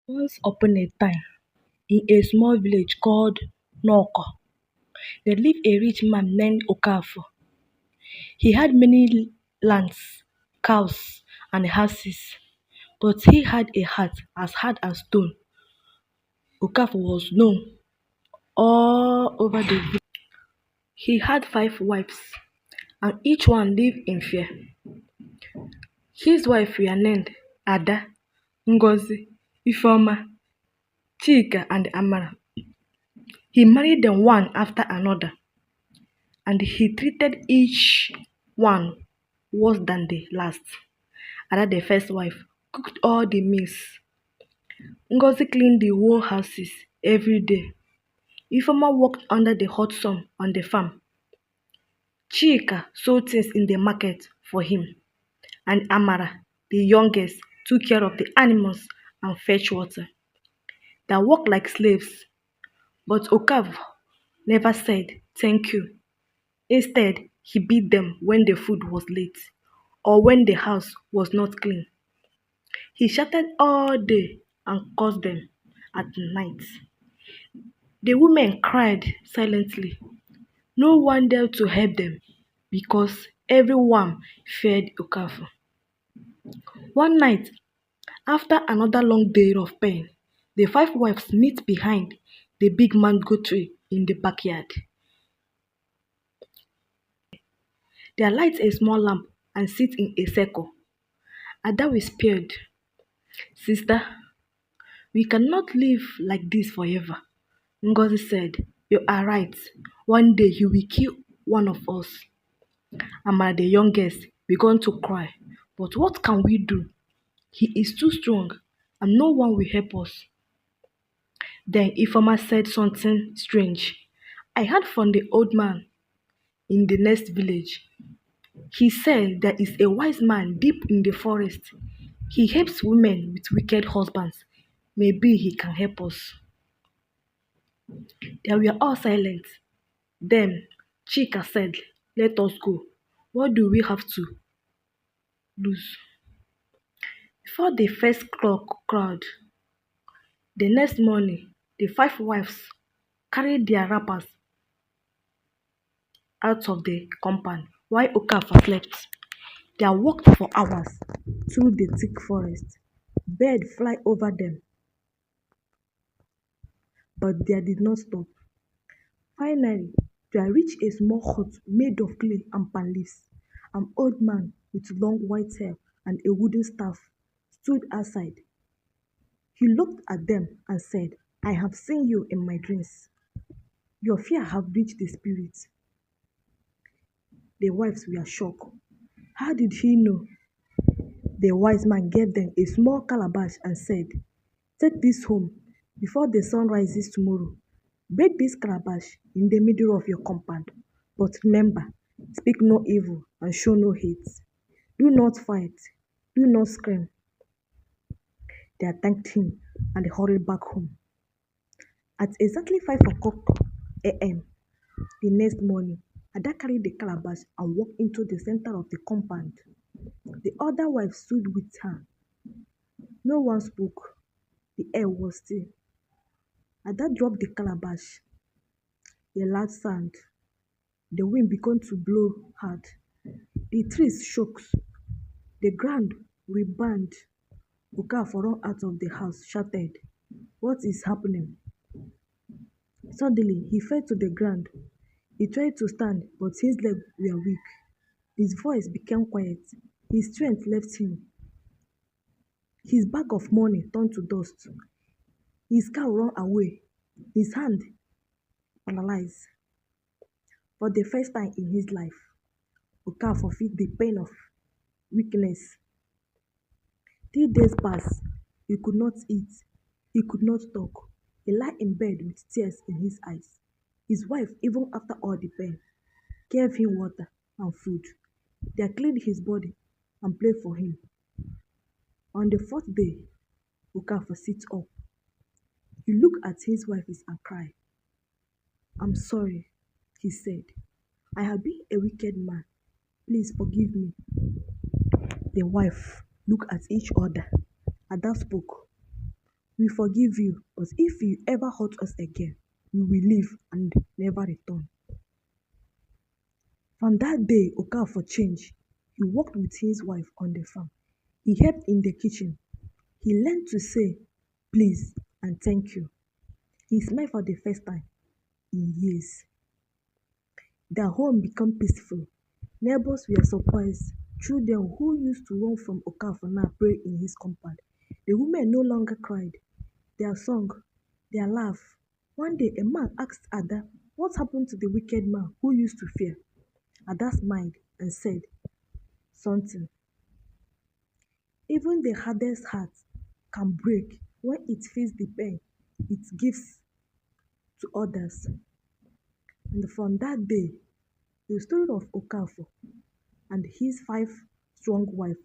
Once upon a time, in a small village called Noko, there lived a rich man named Okafor. He had many lands, cows, and horses, but he had a heart as hard as stone. Okafor was known all over the village. He had 5 wives, and each one lived in fear. His wives were named Ada, Ngozi, Ifeoma, Chika, and Amara. He married them one after another, and he treated each one worse than the last. Ada, the first wife, cooked all the meals. Ngozi cleaned the whole houses every day. Ifeoma worked under the hot sun on the farm. Chika sold things in the market for him. And Amara, the youngest, took care of the animals and fetched water. They worked like slaves, but Okav never said thank you. Instead, he beat them when the food was late or when the house was not clean. He shouted all day and cursed them at night. The women cried silently. No one dared to help them because everyone feared Okafor. One night, after another long day of pain, the 5 wives meet behind the big mango tree in the backyard. They light a small lamp and sit in a circle. Ada whispered, "Sister, we cannot live like this forever." Ngozi said, "You are right. One day he will kill one of us." Amara, the youngest, began to cry. But what can we do? He is too strong and no one will help us. Then Ifeoma said something strange. I heard from the old man in the next village. He said there is a wise man deep in the forest. He helps women with wicked husbands. Maybe he can help us. They were all silent. Then Chika said, let us go. What do we have to lose? Before the first clock crowd, the next morning, the 5 wives carried their wrappers out of the compound while Okafor slept. They walked for hours through the thick forest. Birds fly over them, but they did not stop. Finally, they reached a small hut made of clay and palm leaves. An old man with long white hair and a wooden staff stood outside. He looked at them and said, I have seen you in my dreams. Your fear have reached the spirit. The wives were shocked. How did he know? The wise man gave them a small calabash and said, take this home before the sun rises tomorrow. Break this calabash in the middle of your compound. But remember, speak no evil and show no hate. Do not fight. Do not scream. They thanked him and hurried back home. At exactly 5 o'clock a.m. the next morning, Ada carried the calabash and walked into the center of the compound. The other wives stood with her. No one spoke. The air was still. Ada dropped the calabash. A loud sound. The wind began to blow hard. The trees shook. The ground rebounded. Okafor ran out of the house, shouted, what is happening? Suddenly, he fell to the ground. He tried to stand, but his legs were weak. His voice became quiet. His strength left him. His bag of money turned to dust. His cow ran away. His hand paralyzed. For the first time in his life, Okafor felt the pain of weakness. 3 days passed. He could not eat. He could not talk. He lay in bed with tears in his eyes. His wife, even after all the pain, gave him water and food. They cleaned his body and prayed for him. On the fourth day, Okafor sat up. He looked at his wife and cried. I'm sorry, he said. I have been a wicked man. Please forgive me. The wife looked at each other. Ada spoke. We forgive you, but if you ever hurt us again, we will leave and never return. From that day, Okafor changed. He worked with his wife on the farm. He helped in the kitchen. He learned to say please and thank you. He smiled for the first time in years. Their home became peaceful. Neighbors were surprised. Children who used to run from Okafor now pray in his compound. The women no longer cried. Their song, their laugh. One day a man asked Ada, what happened to the wicked man who used to fear? Ada smiled and said something. Even the hardest heart can break when it feels the pain it gives to others. And from that day, the story of Okafor and his five strong wife